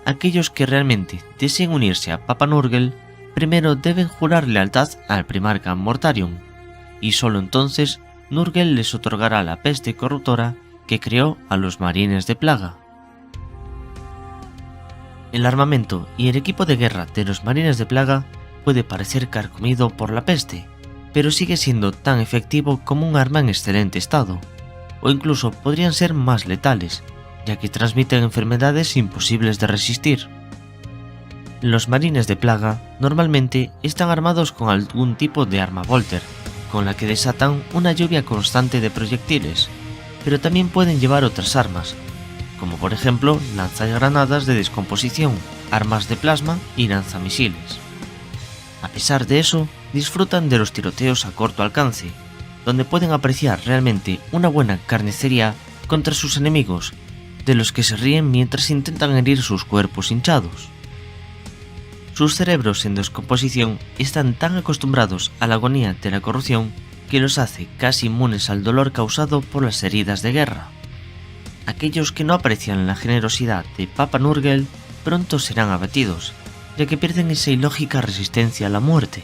Aquellos que realmente deseen unirse a Papa Nurgle primero deben jurar lealtad al primarca Mortarion, y solo entonces Nurgle les otorgará la peste corruptora que creó a los marines de plaga. El armamento y el equipo de guerra de los marines de plaga puede parecer carcomido por la peste, pero sigue siendo tan efectivo como un arma en excelente estado, o incluso podrían ser más letales, ya que transmiten enfermedades imposibles de resistir. Los marines de plaga normalmente están armados con algún tipo de arma Volter, con la que desatan una lluvia constante de proyectiles, pero también pueden llevar otras armas, como por ejemplo lanzagranadas de descomposición, armas de plasma y lanzamisiles. A pesar de eso, disfrutan de los tiroteos a corto alcance, donde pueden apreciar realmente una buena carnicería contra sus enemigos, de los que se ríen mientras intentan herir sus cuerpos hinchados. Sus cerebros en descomposición están tan acostumbrados a la agonía de la corrupción que los hace casi inmunes al dolor causado por las heridas de guerra. Aquellos que no aprecian la generosidad de Papa Nurgle pronto serán abatidos, ya que pierden esa ilógica resistencia a la muerte.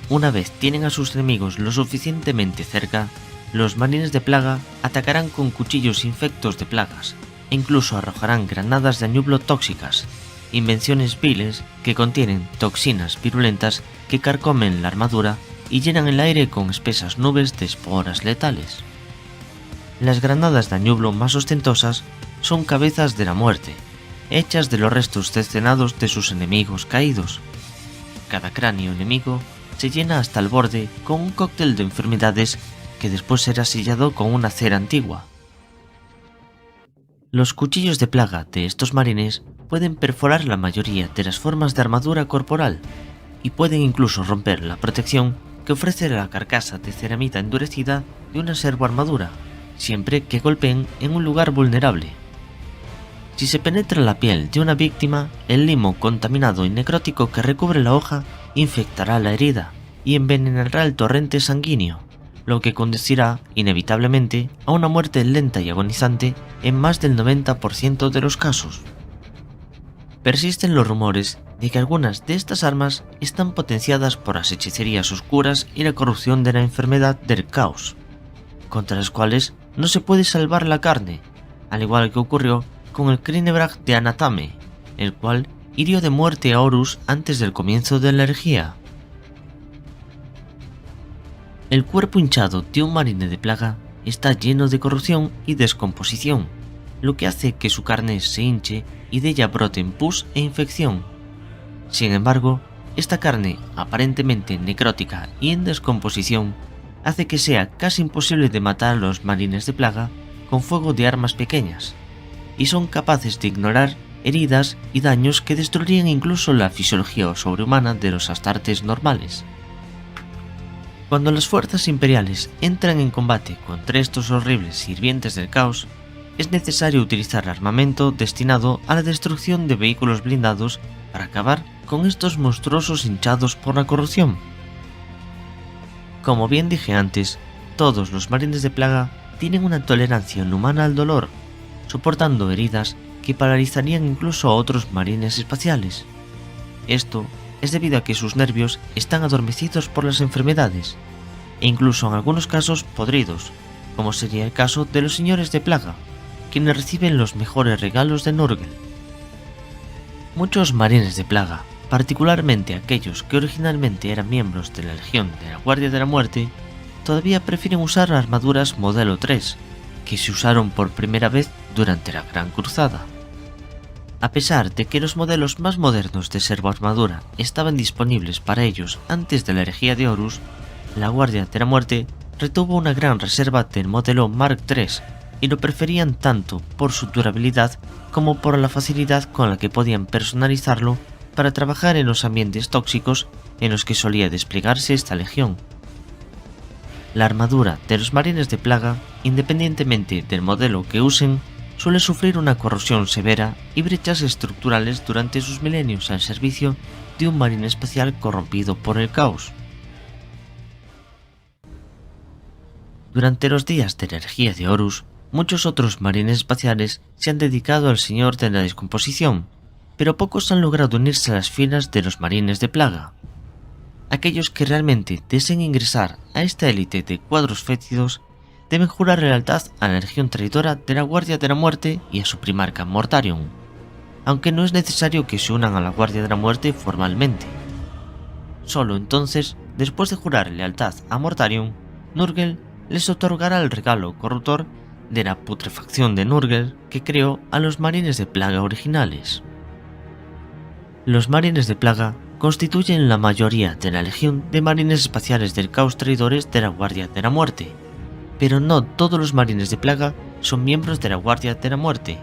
Una vez tienen a sus enemigos lo suficientemente cerca, los marines de plaga atacarán con cuchillos infectos de plagas e incluso arrojarán granadas de añublo tóxicas, invenciones viles que contienen toxinas virulentas que carcomen la armadura y llenan el aire con espesas nubes de esporas letales. Las granadas de añublo más ostentosas son cabezas de la muerte, hechas de los restos cercenados de sus enemigos caídos. Cada cráneo enemigo se llena hasta el borde con un cóctel de enfermedades que después será sellado con una cera antigua. Los cuchillos de plaga de estos marines pueden perforar la mayoría de las formas de armadura corporal y pueden incluso romper la protección que ofrece la carcasa de ceramita endurecida de una servoarmadura, siempre que golpeen en un lugar vulnerable. Si se penetra la piel de una víctima, el limo contaminado y necrótico que recubre la hoja infectará la herida y envenenará el torrente sanguíneo, lo que conducirá inevitablemente a una muerte lenta y agonizante en más del 90% de los casos. Persisten los rumores de que algunas de estas armas están potenciadas por las hechicerías oscuras y la corrupción de la enfermedad del caos, contra las cuales no se puede salvar la carne, al igual que ocurrió con el Crinebrag de Anatame, el cual hirió de muerte a Horus antes del comienzo de la herejía. El cuerpo hinchado de un marine de plaga está lleno de corrupción y descomposición, lo que hace que su carne se hinche y de ella broten pus e infección. Sin embargo, esta carne, aparentemente necrótica y en descomposición, hace que sea casi imposible de matar a los marines de plaga con fuego de armas pequeñas, y son capaces de ignorar heridas y daños que destruirían incluso la fisiología sobrehumana de los astartes normales. Cuando las fuerzas imperiales entran en combate contra estos horribles sirvientes del caos, es necesario utilizar armamento destinado a la destrucción de vehículos blindados para acabar con estos monstruosos hinchados por la corrupción. Como bien dije antes, todos los marines de plaga tienen una tolerancia inhumana al dolor, soportando heridas que paralizarían incluso a otros marines espaciales. Esto es debido a que sus nervios están adormecidos por las enfermedades, e incluso en algunos casos podridos, como sería el caso de los señores de plaga, quienes reciben los mejores regalos de Nurgle. Muchos marines de plaga, particularmente aquellos que originalmente eran miembros de la Legión de la Guardia de la Muerte, todavía prefieren usar armaduras modelo 3, que se usaron por primera vez durante la Gran Cruzada. A pesar de que los modelos más modernos de servoarmadura estaban disponibles para ellos antes de la herejía de Horus, la Guardia de la Muerte retuvo una gran reserva del modelo Mark III y lo preferían tanto por su durabilidad como por la facilidad con la que podían personalizarlo para trabajar en los ambientes tóxicos en los que solía desplegarse esta legión. La armadura de los marines de plaga, independientemente del modelo que usen, suele sufrir una corrosión severa y brechas estructurales durante sus milenios al servicio de un marine espacial corrompido por el caos. Durante los días de la herejía de Horus, muchos otros marines espaciales se han dedicado al Señor de la Descomposición, pero pocos han logrado unirse a las filas de los marines de plaga. Aquellos que realmente deseen ingresar a esta élite de cuadros fétidos deben jurar lealtad a la legión traidora de la Guardia de la Muerte y a su primarca Mortarion, aunque no es necesario que se unan a la Guardia de la Muerte formalmente. Solo entonces, después de jurar lealtad a Mortarion, Nurgle les otorgará el regalo corruptor de la putrefacción de Nurgle que creó a los marines de plaga originales. Los marines de plaga constituyen la mayoría de la legión de marines espaciales del caos traidores de la Guardia de la Muerte, pero no todos los marines de plaga son miembros de la Guardia de la Muerte.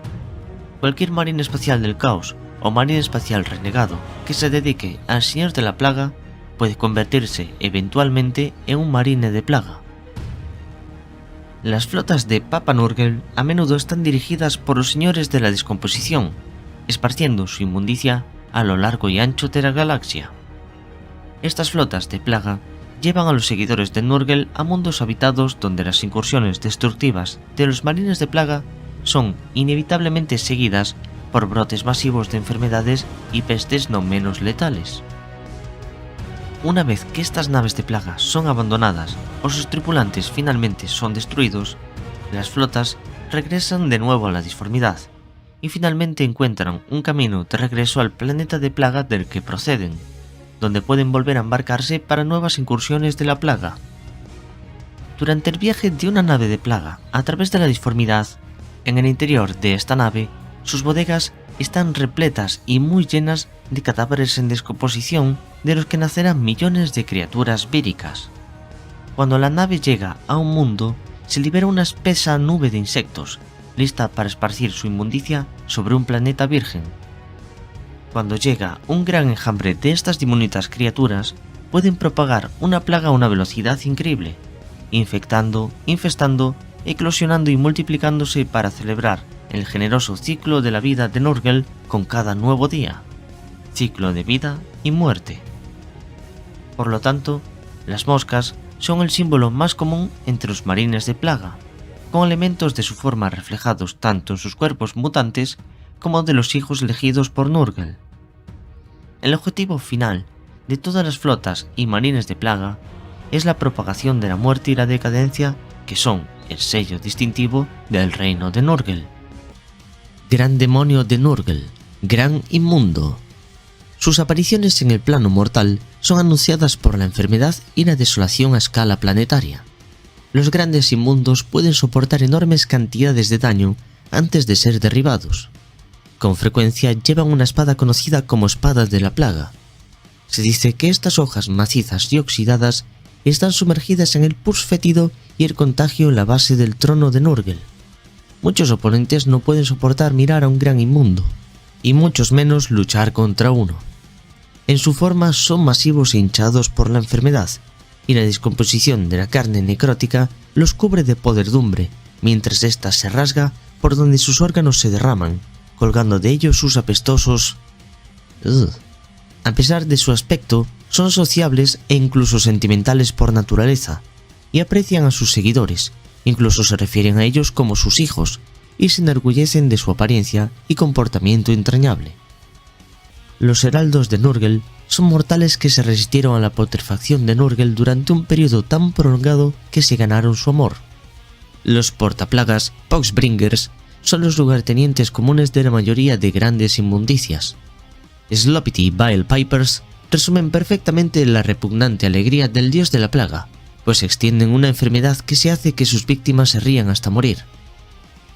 Cualquier marine espacial del caos o marine espacial renegado que se dedique al Señor de la Plaga puede convertirse eventualmente en un marine de plaga. Las flotas de Papa Nurgle a menudo están dirigidas por los señores de la descomposición, esparciendo su inmundicia a lo largo y ancho de la galaxia. Estas flotas de plaga llevan a los seguidores de Nurgle a mundos habitados donde las incursiones destructivas de los marines de plaga son inevitablemente seguidas por brotes masivos de enfermedades y pestes no menos letales. Una vez que estas naves de plaga son abandonadas o sus tripulantes finalmente son destruidos, las flotas regresan de nuevo a la disformidad y finalmente encuentran un camino de regreso al planeta de plaga del que proceden, donde pueden volver a embarcarse para nuevas incursiones de la plaga. Durante el viaje de una nave de plaga a través de la disformidad, en el interior de esta nave, sus bodegas están repletas y muy llenas de cadáveres en descomposición de los que nacerán millones de criaturas víricas. Cuando la nave llega a un mundo, se libera una espesa nube de insectos, lista para esparcir su inmundicia sobre un planeta virgen. Cuando llega un gran enjambre de estas diminutas criaturas, pueden propagar una plaga a una velocidad increíble, infectando, infestando, eclosionando y multiplicándose para celebrar el generoso ciclo de la vida de Nurgle con cada nuevo día, ciclo de vida y muerte. Por lo tanto, las moscas son el símbolo más común entre los marines de plaga, con elementos de su forma reflejados tanto en sus cuerpos mutantes como de los hijos elegidos por Nurgle. El objetivo final de todas las flotas y marines de plaga es la propagación de la muerte y la decadencia, que son el sello distintivo del reino de Nurgle. Gran demonio de Nurgle, gran inmundo. Sus apariciones en el plano mortal son anunciadas por la enfermedad y la desolación a escala planetaria. Los grandes inmundos pueden soportar enormes cantidades de daño antes de ser derribados. Con frecuencia llevan una espada conocida como espada de la plaga. Se dice que estas hojas macizas y oxidadas están sumergidas en el pus fétido y el contagio en la base del trono de Nurgle. Muchos oponentes no pueden soportar mirar a un gran inmundo, y muchos menos luchar contra uno. En su forma son masivos e hinchados por la enfermedad, y la descomposición de la carne necrótica los cubre de podredumbre, mientras ésta se rasga por donde sus órganos se derraman, colgando de ellos sus apestosos... A pesar de su aspecto, son sociables e incluso sentimentales por naturaleza, y aprecian a sus seguidores, incluso se refieren a ellos como sus hijos, y se enorgullecen de su apariencia y comportamiento entrañable. Los heraldos de Nurgle son mortales que se resistieron a la putrefacción de Nurgle durante un periodo tan prolongado que se ganaron su amor. Los portaplagas, Poxbringers, son los lugartenientes comunes de la mayoría de grandes inmundicias. Sloppity Bile Pipers resumen perfectamente la repugnante alegría del dios de la plaga, pues extienden una enfermedad que se hace que sus víctimas se rían hasta morir.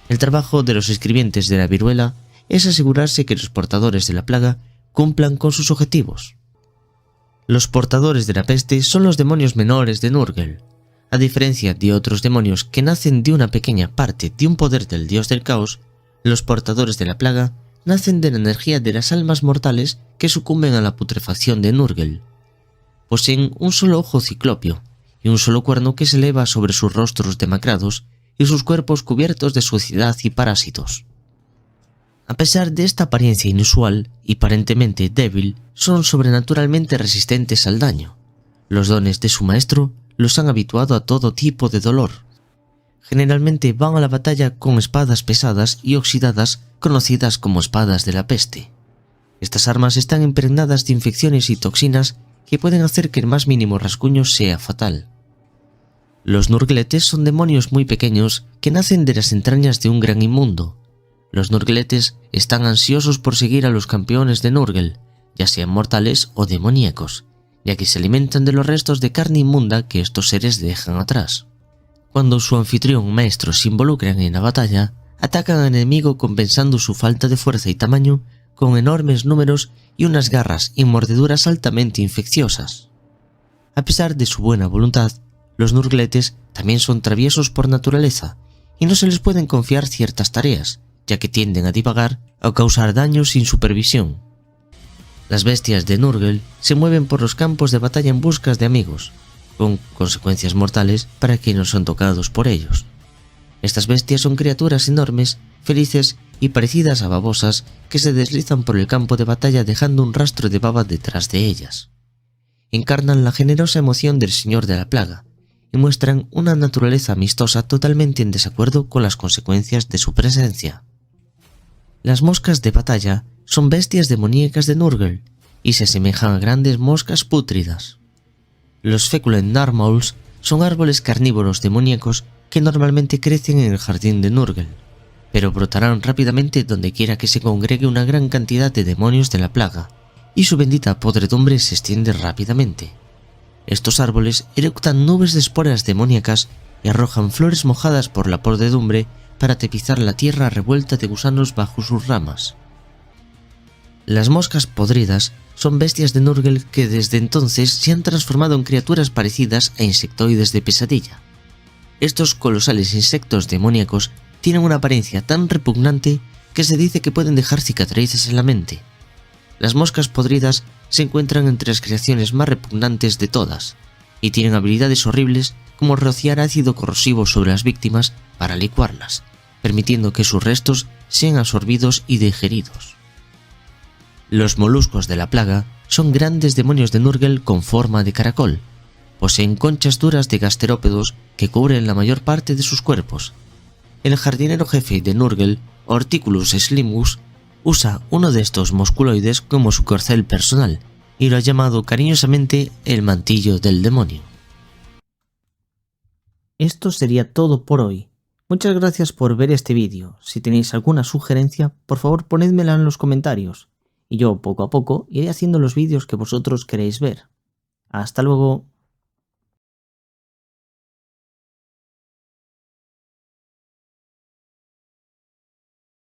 El trabajo de los escribientes de la viruela es asegurarse que los portadores de la plaga cumplan con sus objetivos. Los portadores de la peste son los demonios menores de Nurgle. A diferencia de otros demonios que nacen de una pequeña parte de un poder del dios del caos, los portadores de la plaga nacen de la energía de las almas mortales que sucumben a la putrefacción de Nurgle. Poseen un solo ojo ciclópeo y un solo cuerno que se eleva sobre sus rostros demacrados y sus cuerpos cubiertos de suciedad y parásitos. A pesar de esta apariencia inusual y aparentemente débil, son sobrenaturalmente resistentes al daño. Los dones de su maestro los han habituado a todo tipo de dolor. Generalmente van a la batalla con espadas pesadas y oxidadas conocidas como espadas de la peste. Estas armas están impregnadas de infecciones y toxinas que pueden hacer que el más mínimo rasguño sea fatal. Los Nurgletes son demonios muy pequeños que nacen de las entrañas de un gran inmundo. Los Nurgletes están ansiosos por seguir a los campeones de Nurgle, ya sean mortales o demoníacos, ya que se alimentan de los restos de carne inmunda que estos seres dejan atrás. Cuando su anfitrión maestro se involucran en la batalla, atacan al enemigo compensando su falta de fuerza y tamaño con enormes números y unas garras y mordeduras altamente infecciosas. A pesar de su buena voluntad, los Nurgletes también son traviesos por naturaleza y no se les pueden confiar ciertas tareas, ya que tienden a divagar o causar daño sin supervisión. Las bestias de Nurgle se mueven por los campos de batalla en busca de amigos, con consecuencias mortales para quienes no son tocados por ellos. Estas bestias son criaturas enormes, felices y parecidas a babosas que se deslizan por el campo de batalla dejando un rastro de baba detrás de ellas. Encarnan la generosa emoción del Señor de la Plaga y muestran una naturaleza amistosa totalmente en desacuerdo con las consecuencias de su presencia. Las moscas de batalla son bestias demoníacas de Nurgle y se asemejan a grandes moscas pútridas. Los Feculent Narmoles son árboles carnívoros demoníacos que normalmente crecen en el jardín de Nurgle, pero brotarán rápidamente donde quiera que se congregue una gran cantidad de demonios de la plaga, y su bendita podredumbre se extiende rápidamente. Estos árboles eructan nubes de esporas demoníacas y arrojan flores mojadas por la podredumbre para tapizar la tierra revuelta de gusanos bajo sus ramas. Las moscas podridas son bestias de Nurgle que desde entonces se han transformado en criaturas parecidas a insectoides de pesadilla. Estos colosales insectos demoníacos tienen una apariencia tan repugnante que se dice que pueden dejar cicatrices en la mente. Las moscas podridas se encuentran entre las creaciones más repugnantes de todas, y tienen habilidades horribles como rociar ácido corrosivo sobre las víctimas para licuarlas, permitiendo que sus restos sean absorbidos y digeridos. Los moluscos de la plaga son grandes demonios de Nurgle con forma de caracol. Poseen conchas duras de gasterópodos que cubren la mayor parte de sus cuerpos. El jardinero jefe de Nurgle, Horticulus Slimus, usa uno de estos musculoides como su corcel personal y lo ha llamado cariñosamente el mantillo del demonio. Esto sería todo por hoy. Muchas gracias por ver este vídeo. Si tenéis alguna sugerencia, por favor ponedmela en los comentarios y yo poco a poco iré haciendo los vídeos que vosotros queréis ver. Hasta luego.